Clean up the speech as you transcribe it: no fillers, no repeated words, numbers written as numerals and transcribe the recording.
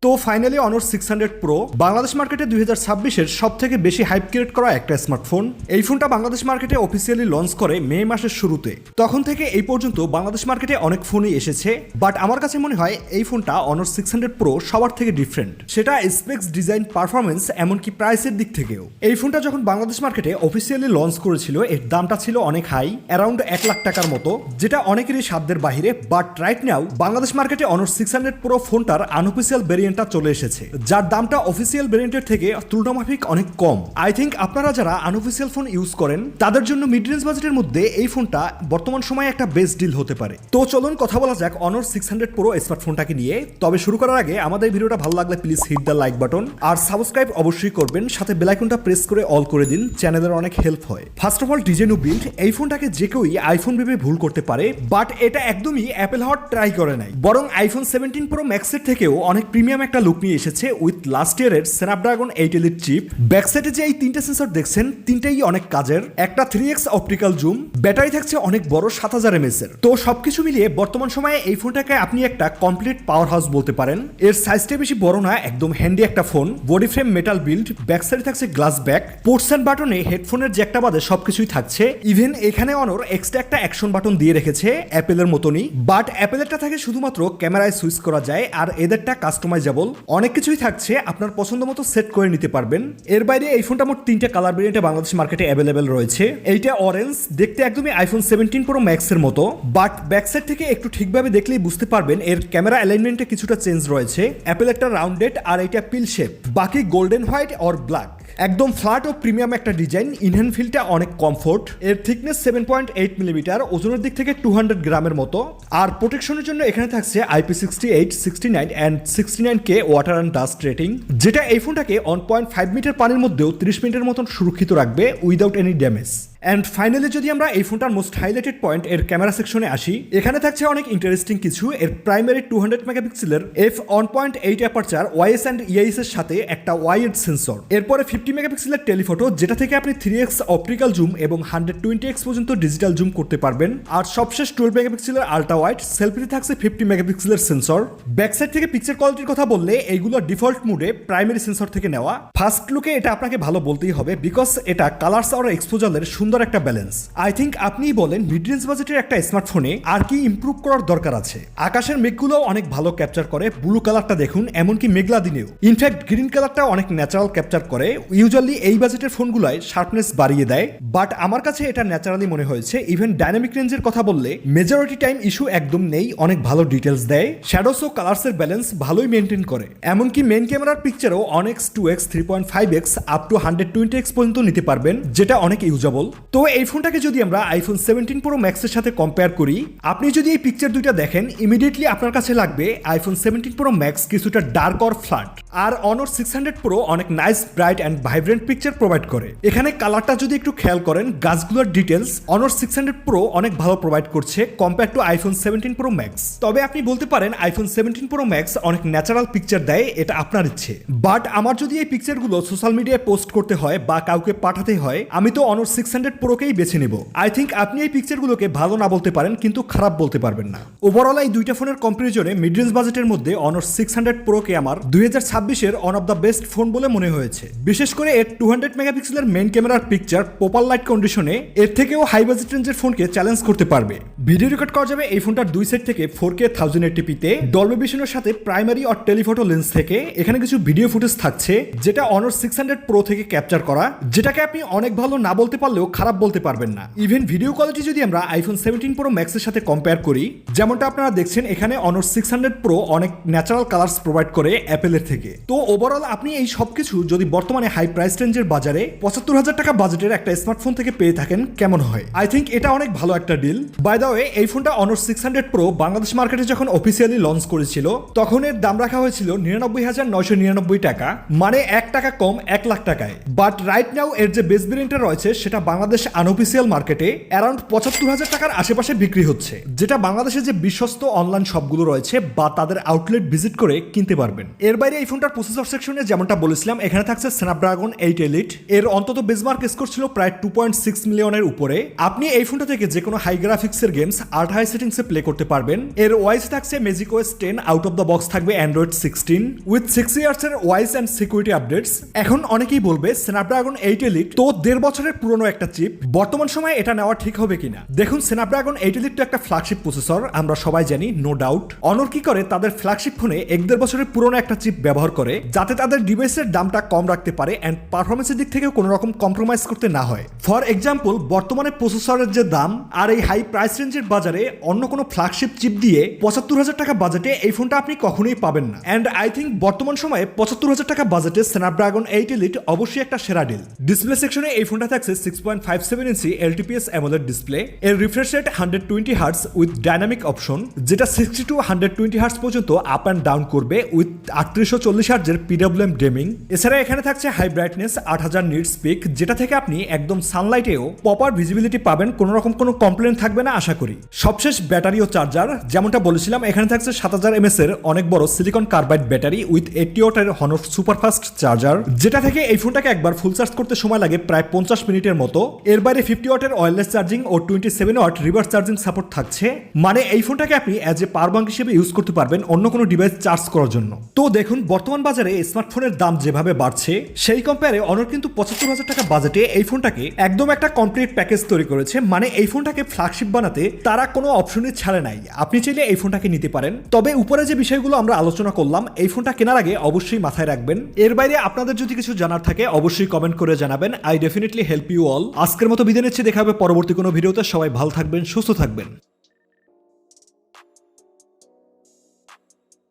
তো finally honour 600 pro Bangladesh মার্কেটে 2026-এর সবথেকে বেশি হাইপ ক্রিয়েট করা একটা স্মার্টফোন। এই ফোনটা বাংলাদেশ মার্কেটে অফিসিয়ালি লঞ্চ করে মে মাসের শুরুতে। তখন থেকে এই পর্যন্ত বাংলাদেশ মার্কেটে অনেক ফোনই এসেছে, বাট আমার কাছে মনে হয় এই ফোনটা অনার 600 প্রো সবার থেকে ডিফারেন্ট, সেটা স্পেক্স, ডিজাইন, পারফরমেন্স, এমনকি প্রাইসের দিক থেকেও। এই ফোনটা যখন বাংলাদেশ মার্কেটে অফিসিয়ালি লঞ্চ করেছিল এর দামটা ছিল অনেক হাই, অ্যারাউন্ড 1 লাখ টাকার মতো, যেটা অনেকেরই সাধ্যের বাহিরে। বাট রাইট নাও বাংলাদেশ মার্কেটে অনার 600 প্রো ফোনটার আনঅফিসিয়াল ভেরিয়েন্টটা চলে এসেছে, যার দামটা অফিসিয়াল ভেরিয়েন্টের থেকে তুলনামাফিক অনেক কম। আই থিঙ্ক আপনারা যারা আনঅফিসিয়াল ফোন ইউজ করেন তাদের জন্য মিড রেঞ্জ বাজেটের মধ্যে এই ফোনটা বর্তমান সময়ে একটা বেস্ট ডিল হতে পারে। তো চলুন কথা বলা যাক অনার 600 প্রো স্মার্টফোনটাকে নিয়ে। তবে শুরু করার আগে আমাদের ভিডিওটা ভালো লাগলে please hit the like button, আর সাবস্ক্রাইব অবশ্যই করবেন, সাথে বেল আইকনটা প্রেস করে অল করে দিন, চ্যানেলের অনেক হেল্প হয়। First of all design build, এই ফোনটাকে যে কেউই আইফোন ভেবে ভুল করতে পারে, বাট এটা একদমই অ্যাপেল হওয়ার ট্রাই করে নাই, বরং আইফোন 17 প্রো ম্যাক্সের থেকেও অনেক প্রিমিয়াম একটা লুক নিয়ে এসেছে উইথ লাস্ট ইয়ারের স্ন্যাপড্রাগন 8 এলিট চিপ। ব্যাক সাইডে যে এই তিনটা সেন্সর দেখছেন তিনটাই অনেক কাজের, একটা 3x অপটিক্যাল জুম, ব্যাটারি থাকছে অনেক বড় 7000 mAh এর। তো সবকিছু মিলিয়ে বর্তমান সময়ে এই ফোনটাকে আপনি একটা কমপ্লিট পাওয়ার হাউস বলতে পারেন। এর সাইজটা বেশি বড় না, একদম হ্যান্ডি একটা phone. Body frame metal build, back সাইডে থাকছে গ্লাস ব্যাক, পোর্টস এন্ড বাটনে হেডফোনের জ্যাকটা বাদে সবকিছুই থাকছে। ইভেন এখানে অনর এক্সট্রা একটা অ্যাকশন বাটন দিয়ে রেখেছে অ্যাপেলের মতনই, বাট অ্যাপেলেরটা থাকে শুধুমাত্র ক্যামেরায় সুইচ করা যায়, আর এদেরটা কাস্টমাইজেবল। অনেক কিছুই থাকছে, আপনার পছন্দ মতো সেট করে নিতে পারবেন। এর বাইরে এই ফোনটা মোট 3টা কালার ভেরিয়েন্টে বাংলাদেশ মার্কেটে অ্যাভেলেবেল রয়েছে। এইটা অরেঞ্জ, দেখতে একদমই আইফোন 17 প্রো ম্যাক্স এর মতো, বাট ব্যাক সাইড থেকে একটু ঠিকভাবে দেখলেই বুঝতে পারবেন এর ক্যামেরা অ্যালাইনমেন্টে কিছুটা চেঞ্জ রয়েছে। অ্যাপেলেরটা রাউন্ডেড আর এটা পিল শেপ, বাকি গোল্ডেন হোয়াইট অর ব্ল্যাক। একদম ফ্ল্যাট ও প্রিমিয়াম একটা ডিজাইন। ইনহ্যান্ড ফিলটা অনেক কমফোর্ট। এর থিকনেস 7.8 মিলিমিটার, ওজনের দিক থেকে 200 গ্রামের মতো। আর প্রোটেকশনের জন্য এখানে থাকছে IP68, 69 and 69K water and dust rating, যেটা এই ফোনটাকে 1.5 মিটার পানির মধ্যেও 30 মিনিটের মতন সুরক্ষিত রাখবে without any damage. And finally যদি আমরা এই ফোনটার মোস্ট হাইলাইটেড পয়েন্ট এর ক্যামেরা সেকশনে আসি, এখানে থাকছে অনেক ইন্টারেস্টিং কিছু। এর প্রাইমারি 200 মেগাপিক্সেলের f1.8 অ্যাপারচার ওয়াইএস অ্যান্ড ইআইএস এর সাথে একটা ওয়াইড সেন্সর। এরপরে 50 মেগাপিক্সেলের টেলিফটো, যেটা থেকে আপনি 3x অপটিক্যাল জুম এবং 120x পর্যন্ত ডিজিটাল জুম করতে পারবেন। আর সবশেষ 12 মেগাপিক্সেলের আল্ট্রা ওয়াইড। সেলফিতে থাকছে 50 মেগাপিক্সেলের সেন্সর। ব্যাক সাইড থেকে পিকচার কোয়ালিটির কথা বললে এইগুলো ডিফল্ট মুডে প্রাইমারি সেন্সর থেকে নেওয়া। ফার্স্ট লুকে এটা আপনাকে ভালো বলতেই হবে, বিকজ এটা কালারস আর এক্সপোজারের সুন্দর একটা ব্যালেন্স। আই থিঙ্ক আপনিই বলেন মিড রেঞ্জ বাজেটের একটা স্মার্টফোনে আর কি ইমপ্রুভ করার দরকার আছে। আকাশের মেঘগুলো অনেক ভালো ক্যাপচার করে, ব্লু কালারটা দেখুন, এমনকি মেঘলা দিনেও। ইনফ্যাক্ট গ্রিন কালারটা অনেক ন্যাচারাল ক্যাপচার করে। ইউজুয়ালি এই বাজেটের ফোনগুলোয় শার্পনেস বাড়িয়ে দেয়, বাট আমার কাছে এটা ন্যাচারালি মনে হয়েছে। ইভেন ডাইনামিক রেঞ্জের কথা বললে মেজরিটি টাইম ইস্যু একদম নেই, অনেক ভালো ডিটেলস দেয়। শ্যাডোস ও কালার্সের ব্যালেন্স ভালোই মেনটেন করে। এমনকি মেন ক্যামেরার পিকচারও 1x, 2x, 3.5x up to 120x পর্যন্ত নিতে পারবেন, যেটা অনেক ইউজেবল। তো এই ফোনটাকে যদি আমরা আইফোন 17 প্রো ম্যাক্সের সাথে কম্পেয়ার করি, আপনি যদি এই পিকচার দুইটা দেখেন ইমিডিয়েটলি আপনার কাছে লাগবে আইফোন 17 প্রো ম্যাক্স কিছুটা ডার্ক অর ফ্ল্যাট, আর অনর 600 প্রো অনেক nice, bright and vibrant picture provide করে। এখানে কালারটা যদি একটু খেয়াল করেন, গাছগুলোর ডিটেলস অনর 600 প্রো অনেক ভালো প্রোভাইড করছে compare to iPhone 17 pro max. তবে আপনি বলতে পারেন আইফোন 17 প্রো ম্যাক্স অনেক ন্যাচারাল পিকচার দেয়, এটা আপনার ইচ্ছে। বাট আমার যদি এই পিকচারগুলো সোশ্যাল মিডিয়ায় পোস্ট করতে হয় বা কাউকে পাঠাতে হয়, আমি তো অনর 600 প্রোকেই বেছে নেব। আই থিঙ্ক আপনি এই পিকচারগুলোকে ভালো না বলতে পারেন, কিন্তু খারাপ বলতে পারবেন না। ওভারঅল এই দুইটা ফোনের কম্পারিজনে মিড রেঞ্জ বাজেটের মধ্যে অনর 600 প্রোকে আমার 2026-এর one of the best phone বলে মনে হয়েছে। বিশেষ করে এর 200 মেগাপিক্সেলের মেইন ক্যামেরার পিকচার প্রপার লাইট কন্ডিশনে এর থেকেও হাই বাজেট রেঞ্জের ফোনকে চ্যালেঞ্জ করতে পারবে। ভিডিও রেকর্ড করা যাবে এই ফোনটার দুই সাইড থেকে 4K 1080p-তে ডলবি ভিশনের সাথে প্রাইমারি আর টেলিফটো লেন্স থেকে। এখানে কিছু ভিডিও ফুটেজ থাকছে যেটা অনর 600 প্রো থেকে ক্যাপচার করা, যেটাকে আপনি অনেক ভালো না বলতে পারলেও খারাপ বলতে পারবেন না। ইভেন ভিডিও কোয়ালিটি যদি আমরা আইফোন 17 প্রো ম্যাক্সের সাথে কম্পেয়ার করি, যেমনটা আপনারা দেখছেন এখানে অনর 600 প্রো অনেক ন্যাচারাল কালার্স প্রোভাইড করে অ্যাপেলের থেকে। তো ওভারঅল আপনি এই সবকিছু যদি বর্তমানে হাই প্রাইস রেঞ্জের বাজারে 75,000 টাকা বাজেটের একটা স্মার্টফোন থেকে পেয়ে থাকেন, কেমন হয়? আই থিঙ্ক এটা অনেক ভালো একটা ডিল। বাই দ্য ওয়ে, এই ফোনটা অনর 600 প্রো বাংলাদেশ মার্কেটে যখন অফিসিয়ালি লঞ্চ করেছিল তখন এর দাম রাখা হয়েছিল 99,999 টাকা, মানে 1 টাকা কম 1 লাখ টাকায়। বাট রাইট নাও এর যে বেস ভেরিয়েন্টটা রয়েছে সেটা বাংলাদেশ বাংলাদেশ আনঅফিসিয়াল মার্কেটে অ্যারাউন্ড ৭৫,০০০ টাকার আশেপাশে বিক্রি হচ্ছে, যেটা বাংলাদেশে যে বিশ্বস্ত অনলাইন শপগুলো রয়েছে বা তাদের আউটলেট ভিজিট করে কিনতে পারবেন। এর বাইরে এই ফোনটার প্রসেসর সেকশনে যেমনটা বলেছিলাম, এখানে থাকছে স্ন্যাপড্রাগন 8 এলিট। এর অন্তত বেঞ্চমার্ক স্কোর ছিল প্রায় 2.6 মিলিয়নের উপরে। আপনি এই ফোনটা থেকে যে কোনো হাই গ্রাফিক্সের গেমস আল্ট্রা হাই সেটিংসে প্লে করতে পারবেন। এর ওয়াইস থাকছে Magic OS 10, out of the box থাকবে অ্যান্ড্রয়েড 16 উইথ 6 ইয়ার্সের ওয়াইস অ্যান্ড সিকিউরিটি আপডেটস। এখন অনেকেই বলবে স্ন্যাপড্রাগন 8 এলিট তো 1.5 বছরের পুরনো একটা চিপ, বর্তমান সময়ে এটা নেওয়া ঠিক হবে কিনা। দেখুন, স্ন্যাপড্রাগন 8 এলিট তো একটা ফ্ল্যাগশিপ প্রসেসর, আমরা সবাই জানি, নো ডাউট। অনর কি করে তাদের ফ্ল্যাগশিপ ফোনে 1.5 বছরের পুরনো একটা চিপ ব্যবহার করে, যাতে তাদের ডিভাইসের দামটা কম রাখতে পারে অ্যান্ড পারফরমেন্সের দিক থেকেও কোনো রকম কম্প্রোমাইজ করতে না হয়। ফর এক্সাম্পল, বর্তমানে প্রসেসরের যে দাম আর এই হাই প্রাইস রেঞ্জের বাজারে অন্য কোনো ফ্ল্যাগশিপ চিপ দিয়ে ৭৫,০০০ টাকা বাজেটে এই ফোনটা আপনি কখনোই পাবেন না। অ্যান্ড আই থিঙ্ক বর্তমান সময়ে ৭৫,০০০ টাকা বাজেটে স্ন্যাপড্রাগন 8 এলিট অবশ্যই একটা সেরা ডিল। ডিসপ্লে সেকশনে এই ফোনটা থাকছে 6.57 ইঞ্চি LTPS AMOLED ডিসপ্লে। এর refresh rate 120 hertz with dynamic option, যেটা 60 to 120 হার্টজ পর্যন্ত আপ অ্যান্ড ডাউন করবে উইথ 3840 হার্টজের PWM গেমিং। এছাড়া এখানে থাকছে হাই ব্রাইটনেস 8000 নিটস পিক, যেটা থেকে আপনি একদম সানলাইটেও প্রপার ভিজিবিলিটি পাবেন, কোনো রকম কোনো কমপ্লেন থাকবে না আশা করি। সবশেষ ব্যাটারি ও চার্জার, যেমনটা বলেছিলাম, এখানে থাকছে 7000 mAh এর অনেক বড় সিলিকন কার্বাইড ব্যাটারি উইথ 80 ওয়াটের হনর সুপারফাস্ট চার্জার, যেটা থেকে এই ফোনটাকে একবার ফুল চার্জ করতে সময় লাগে প্রায় 50 মিনিটের মতো। এর বাইরে 50 ওয়াটের ওয়্যারলেস চার্জিং ও 27 ওয়াট রিভার্স চার্জিং সাপোর্ট থাকছে, মানে এই ফোনটাকে আপনি অ্যাজ এ পাওয়ার ব্যাংক হিসেবে ইউজ করতে পারবেন অন্য কোনো ডিভাইস চার্জ করার জন্য। তো দেখুন, বর্তমান বাজারে স্মার্টফোনের দাম যেভাবে বাড়ছে, সেই কম্পেয়ারে অনর কিন্তু ৭৫,০০০ টাকা বাজেটে এই ফোনটাকে একদম একটা কমপ্লিট প্যাকেজ তৈরি করেছে। মানে এই ফোনটাকে ফ্ল্যাগশিপ বানাতে তারা কোনো অপশনই ছাড়ে নাই, আপনি চাইলে এই ফোনটাকে নিতে পারেন। তবে উপরে যে বিষয়গুলো আমরা আলোচনা করলাম, এই ফোনটা কেনার আগে অবশ্যই মাথায় রাখবেন। এর বাইরে আপনাদের যদি কিছু জানার থাকে অবশ্যই কমেন্ট করে জানাবেন। I definitely help you all. আজকের মতো বিদায় নিচ্ছি, দেখা হবে পরবর্তী কোনো ভিডিওতে। সবাই ভালো থাকবেন, সুস্থ থাকবেন।